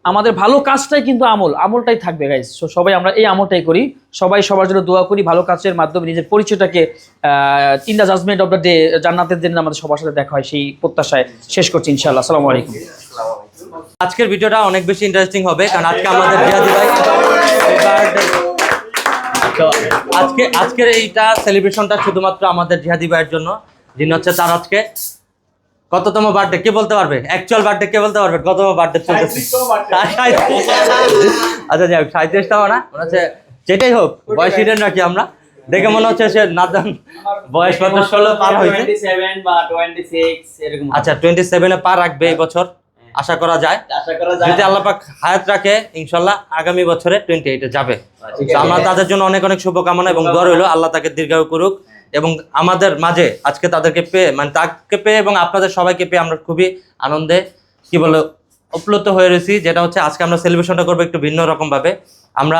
আমাদের ভালো কাজটাই কিন্তু আমলটাই থাকবে গাইস। সবাই আমরা এই আমলটাই করি, সবাই সবার জন্য দোয়া করি, ভালো কাজের মাধ্যমে নিজের পরিচয়টাকে in the judgement of the day জান্নাতের দিন আমাদের সবার সাথে দেখা হয়, সেই প্রত্যাশায় শেষ করছি ইনশাআল্লাহ। আসসালামু আলাইকুম। আজকের ভিডিওটা অনেক বেশি ইন্টারেস্টিং হবে, কারণ আজকে আমাদের জিহাদি ভাই আজকের এইটা সেলিব্রেশনটা শুধুমাত্র আমাদের জিহাদি ভাইয়ের জন্য, যিনি হচ্ছে তার আজকে কততম বার্থডে কে বলতে পারবে? অ্যাকচুয়াল বার্থডে কে বলতে পারবে? কততম বার্থডে চলতেছে? আচ্ছা যাই হোক, 37তম না, মনে হচ্ছে যেটাই হোক, বয়স হিডেন রাখি আমরা, দেখে মনে হচ্ছে সে না জান বয়স মাত্র 16 পার হয়েছে। 27 বা 26 এরকম। আচ্ছা 27-এ পা রাখবে এই বছর, আশা করা যায়। যদি আল্লাহ পাক হায়াত রাখে ইনশাআল্লাহ আগামী বছরে 28-এ যাবে। আমরা তাদের জন্য অনেক অনেক শুভকামনা এবং দোয়া রইল, আল্লাহ তাকে দীর্ঘায়ু করুক। এবং আমাদের মাঝে আজকে তাদেরকে পেয়ে, মানে তাকে পেয়ে এবং আপনাদের সবাইকে পেয়ে আমরা খুবই আনন্দে কি বলে উপ্লুত হয়ে রয়েছি। যেটা হচ্ছে আজকে আমরা সেলিব্রেশনটা করবো একটু ভিন্ন রকম ভাবে। আমরা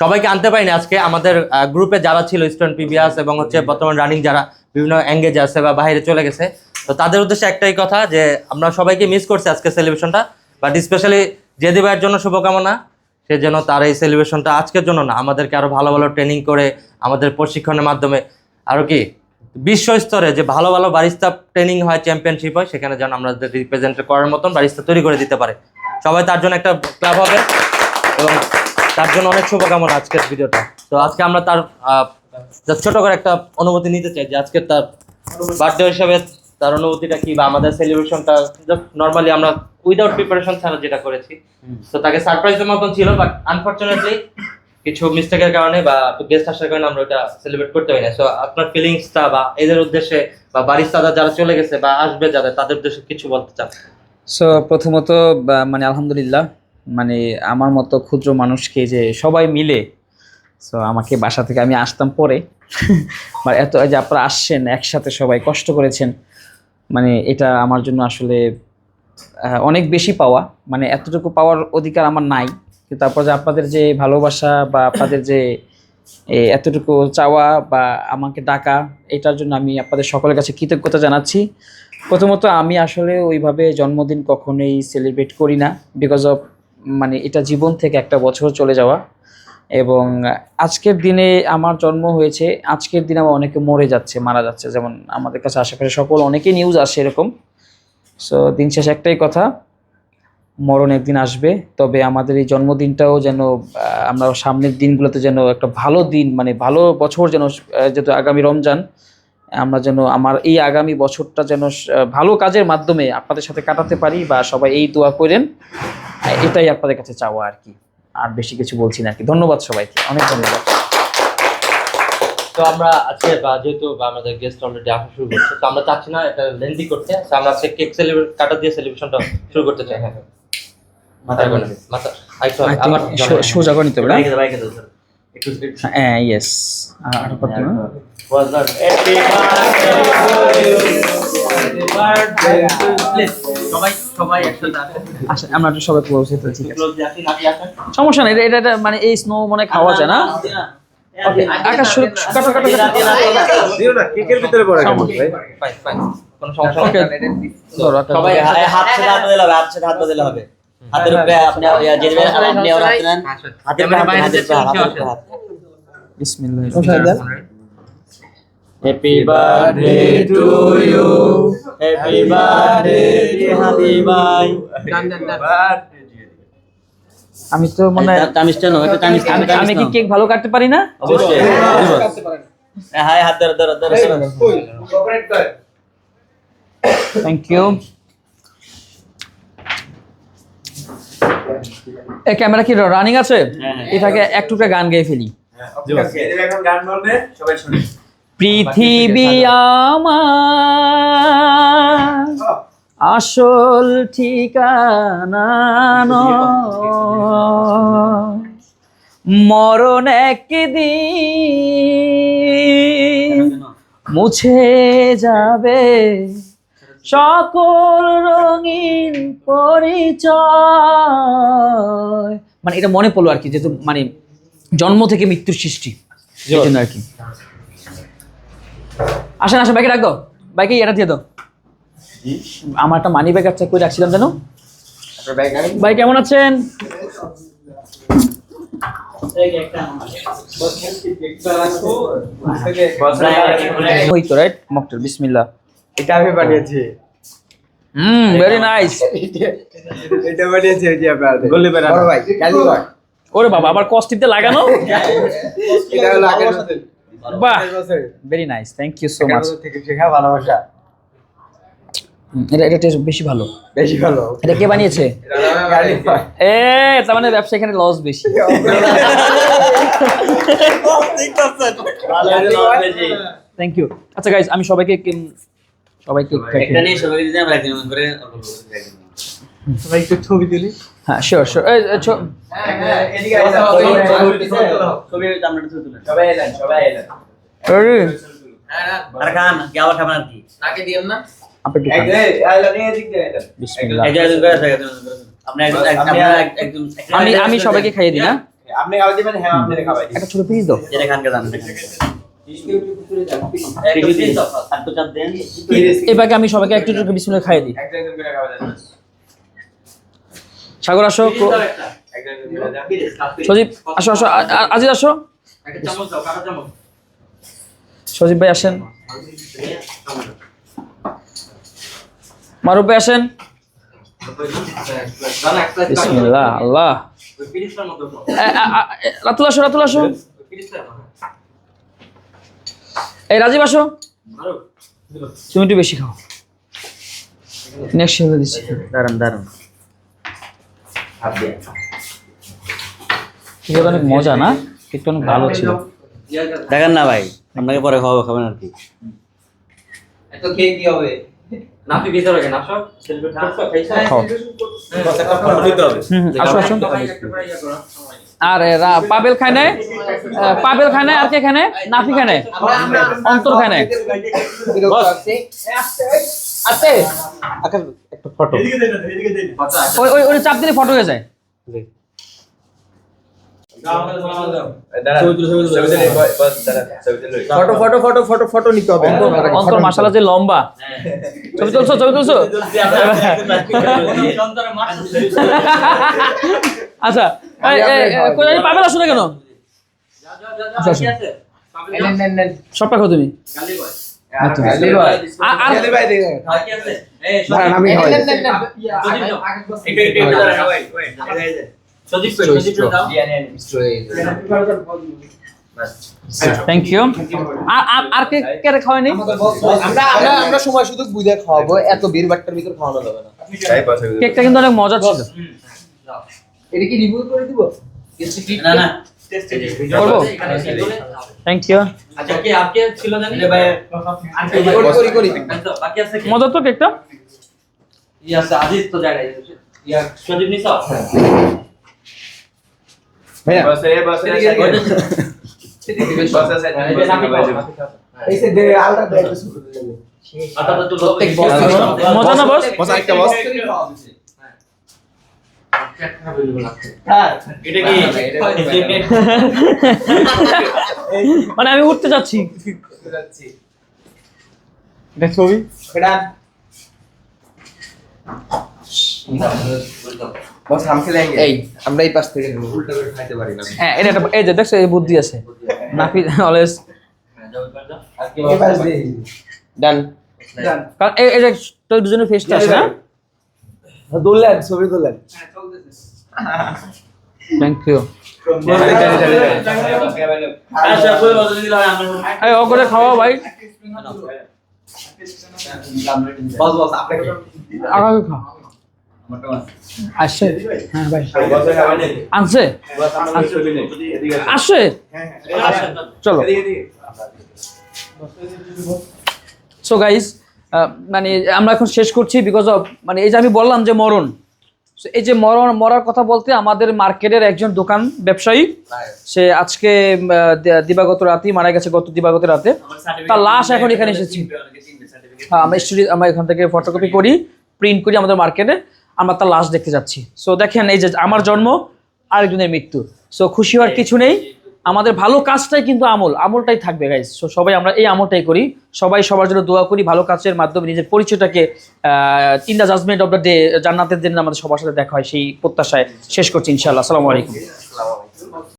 সবাইকে আনতে পারিনি আজকে, আমাদের গ্রুপে যারা ছিল স্টুডেন্ট পিবিএস এবং হচ্ছে বর্তমান রানিং যারা বিভিন্ন এঙ্গেজ আছে বা বাইরে চলে গেছে, তো তাদের উদ্দেশ্যে একটাই কথা যে আমরা সবাইকে মিস করছি আজকে সেলিব্রেশনটা, বাট স্পেশালি জিহাদি ভাইয়ের জন্য শুভকামনা, সে যেন তার এই সেলিব্রেশনটা আজকের জন্য না, আমাদেরকে আরো ভালো ভালো ট্রেনিং করে আমাদের প্রশিক্ষণের মাধ্যমে আরো কি বিশ্ব স্তরে যে ভালো ভালো বারিস্তা ট্রেনিং হয়, চ্যাম্পিয়নশিপ হয়, সেখানে যেন আমরা রিপ্রেজেন্ট করার মতন বারিস্তা তৈরি করে দিতে পারে। সবাই তার জন্য একটা ক্লাব হবে এবং তার জন্য অনেক শুভকামনা আজকের ভিডিওটা। তো আজকে আমরা তার ছোট করে একটা অনুভূতি নিতে চাই যে আজকে তার বার্থডে হিসাবে তার অনুভূতিটা কি, বা আমাদের সেলিব্রেশনটা নর্মালি আমরা উইদাউট প্রিপারেশন ছাড়া যেটা করেছি, তো তাকে সারপ্রাইজের মতন ছিল, বাট আনফরচুনেটলি কিছু মিস্টেকের কারণে বা গেস্ট আসার কারণে আমরা ওটা সেলিব্রেট করতে পারি না। সো আপনার ফিলিংসটা বা এদের উদ্দেশ্যে বা বারিস্তারা যারা চলে গেছে বা আসবে যাদের, তাদের উদ্দেশ্যে কিছু বলতে চান? সো প্রথমত মানে আলহামদুলিল্লাহ, মানে আমার মতো ক্ষুদ্র মানুষকে যে সবাই মিলে, সো আমাকে বাসা থেকে, আমি আসতাম পরে বা এত যে আপনারা আসছেন একসাথে সবাই কষ্ট করেছেন, মানে এটা আমার জন্য আসলে অনেক বেশি পাওয়া, মানে এতটুকু পাওয়ার অধিকার আমার নাই, কিন্তু তারপর যে আপনাদের যে ভালোবাসা বা আপনাদের যে এতটুকু চাওয়া বা আমাকে ডাকা, এটার জন্য আমি আপনাদের সকলের কাছে কৃতজ্ঞতা জানাচ্ছি। প্রথমত আমি আসলে ওইভাবে জন্মদিন কখনোই সেলিব্রেট করি না, বিকজ অফ মানে এটা জীবন থেকে একটা বছর চলে যাওয়া, এবং আজকের দিনে আমার জন্ম হয়েছে, আজকের দিনে আমার অনেকে মরে যাচ্ছে, মারা যাচ্ছে, যেমন আমাদের কাছে আশেপাশে সকল অনেকেই নিউজ আসে এরকম। সো দিন শেষে একটাই কথা, মরণ একদিন আসবে, তবে আমাদের এই জন্মদিনটাও যেন আমরা সামনের দিনগুলোতে যেন একটা ভালো দিন, মানে ভালো বছর যেন, যেহেতু আগামী রমজান, আমরা যেন আমার এই আগামী বছরটা যেন ভালো কাজের মাধ্যমে আপনাদের সাথে কাটাতে পারি, বা সবাই এই দোয়া করেন, এটাই আপনাদের কাছে চাওয়া আর কি, আর বেশি কিছু বলছি না আর কি। ধন্যবাদ সবাইকে, অনেক ধন্যবাদ। তো আমরা আজকে যেহেতু আমাদের গেস্ট অলরেডি আসা শুরু করছে, তো আমরা চাচ্ছি না এটা লেন্দি করতে, তো আমরা আজকে কেক সেলিব্রেট কাটা দিয়ে সেলিব্রেশনটা শুরু করতে চাই। হ্যাঁ মাথা আবার সোজা করে নিতে হবে, বাইকে দাও স্যার একটু হ্যাঁ ইয়েস, আর কত না হ্যাপি বার্থডে প্লিজ সবাই একসাথে আসেন, আমরা একটু সবাই পৌঁছে ফেলছি, ঠিক আছে সমস্যা নেই, এটা মানে এই স্নো মনে খাওয়া যায় না, আকাশ কাটো কাটো দিও না, কেকের ভিতরে পড়ে গেল ভাই, কোনো সমস্যা নেই। সবাই হাত সাথে হাত দিলে হবে, হাতের উপরে আপনি যেদিকে আপনি ওর হাত দেন, হাতের উপরে হাত। বিসমিল্লাহ। Happy birthday to you, happy birthday Jihadi ভাই। আমি তো মানে তামিজটা নয়, এটা তামিজ। আমি কি কেক ভালো কাটতে পারি না? অবশ্যই হাই, হাত ধরো ধরো ধরো। Thank you. এই ক্যামেরা কি রানিং আছে? এটাকে এক টুকরা গান গেয়ে ফেলি। এখন গান বলবে সবাই শুনে। পৃথিবী আমার আসল ঠিকানা নয়, মরণ একদিন মুছে যাবে সকল রঙিন পরিচয়। মানে এটা মনে পড়লো আর কি, যেহেতু মানে জন্ম থেকে মৃত্যুর সৃষ্টি, এই জন্য আর কি। আসেন আসেন, বাইকে রাখ দাও, বাইকে এটা দিয়ে দাও। আমার একটা মানি ব্যাগ চেক করে রাখছিলাম, জানো ভাই কেমন আছেন? ওই তো রাইট মকটেল বিসমিল্লাহ। এটা আমি বানিয়েছি। Very nice. এটা বানিয়েছি ওই যে আপনার গলিবের বড় ভাই কালীগড়। ওরে বাবা আবার কস্টিপতে লাগানো। এটা হলো আগের বাহ very nice, thank you so much. থেকে শেখা ভালোবাসা। এটা টেস্ট বেশি ভালো। বেশি ভালো। এটা কে বানিয়েছে? কালীগড়। তার মানে ব্যবসা এখানে লস বেশি। Thank you. আচ্ছা গাইস আমি সবাইকে একটা নিয়ে সবাই দিতে আমরা একজন করে সবাই একটু ছবি তুলি। হ্যাঁ শিওর শিওর। এদিকে ছবি আমরা ছবি তুলেন সবাই এলেন। আর খান কি আবার খাবেন আর কি নাকে দিয়েন না। আপনি বিসমিল্লাহ। একজন করে থাকে আপনি একদম আমি সবাইকে খাইয়ে দিই না। আপনি খাওয়া দিবেন? হ্যাঁ আপনি খাওয়াই দিবেন। একটা ছোট পিস দাও। যেটা খান কে জানেন আর তো চাপ দেন এবারে আমি সবাইকে একটু একটু বিসমিল্লাহ খাইয়ে দিই। একজন করে খাওয়া দেন। সাগর আসো, একজন করে দেন। সজীব আসো আসো, আজিজ আসো, একটা চামচ দাও কাটা চামচ সজীব ভাই আসেন, মারুফ ভাই আসেন। বিসমিল্লাহ আল্লাহ। রাতুল আসো, রাতুল আসো, এই রাজীব আসো, তুমি একটু বেশি খাও। নেক্সট হিসেবে দিচ্ছি। দারুন দারুন এটা অনেক মজা না, একটু অনেক ভালো ছিল। দেখেন না ভাই আপনাকে পরে খাওয়াবো খাবেন আর কি এত খেয়ে কি হবে? নাফি ভিতরে গেন আসো সেলিব্রেট করছো খাইছো খাও। একটা ফটো নিতে হবে। আসো আসো। আর পাবেল খায় নাই, পাবেল খায় নাই, আর কে খায় নাই? নাফি খায় নাই, অন্তর খায় নাই। একটা ফটো। ওই ওই ওই চাপ দিলে ফটো হয়ে যায়। Photo photo photo photo photo নিতে হবে। অন্তর মাশাআল্লাহ যে লম্বা। ছবি তুলছো, ছবি তুলছো। আচ্ছা কোথায় পাবেল আসো না কেন? আচ্ছা, আচ্ছা। সবটা খাও তুমি। আচ্ছা। আর আমি হয়। Thank you. আর কে কে খাওয়ায়নি? আমরা সময় সুযোগ বুঝে খাওয়াবো, এত ভিড় বাট্টার ভিতর খাওয়ানো যাবে না। কেকটা কিন্তু অনেক মজা ছিল। এটা কি রিভিউ করে দিব? না না করবো? Thank you. আচ্ছা কি আপকে ছিল জানি ভাই করি বাকি আছে কি মজা তো কেকটা। ই আছে আজিজ তো জায়গায় ইয়া সজীব নিছো ভাইয়া এইসে দে আলটা দে আটা তো প্রত্যেক বস মজা না বস? বস একটা বস। এটা কি মানে আমি উঠতে যাচ্ছি। এটা ছবি এটা বস हम खेलेंगे। এই আমরা এই পাশ থেকে উল্টা করে খাইতে পারি না। হ্যাঁ এটা এই যে দেখছো এই বুদ্ধি আছে। নাফি অলওয়েজ এই পাশ দিয়ে ডান কারণ এই যে তো দুজনের ফেসটা আছে না। দোলেন ছবি দোলেন। Thank you. আচ্ছা ফুল বদল দিলা আমরা এই ও করে খাওয়া ভাই। বস বস আপনাকে আগে খাও। আসছে হ্যাঁ ভাই বসে খাবেন না? আনছে বস আমরা ছবি নেই এদিকে আসছে চলো। সো গাইস মানে আমরা এখন শেষ করছি বিকজ অফ মানে এই যে আমি বললাম যে মরণ। So, এই যে মরার কথা বলতে আমাদের মার্কেটের একজন দোকান ব্যবসায়ী সে আজকে দিবাগত রাতেই মারা গেছে, গত দিবাগত রাতে। তার লাশ এখন এখানে এসেছে। হ্যাঁ আমরা এখান থেকে ফটোকপি করি, প্রিন্ট করি আমাদের মার্কেটে, আমরা তার লাশ দেখতে যাচ্ছি। সো দেখেন এই যে আমার জন্ম আরেকজনের মৃত্যু। সো খুশি হওয়ার কিছু নেই, আমাদের ভালো কাজটাই কিন্তু আমলটাই থাকবে গাইস। সবাই আমরা এই আমলটাই করি, সবাই সবার জন্য দোয়া করি, ভালো কাজের মাধ্যমে নিজের পরিচয়টাকে in the judgement of the day জান্নাতের দিন আমাদের সবার সাথে দেখা হয় সেই প্রত্যাশায় শেষ করছি ইনশাআল্লাহ। আসসালামু আলাইকুম।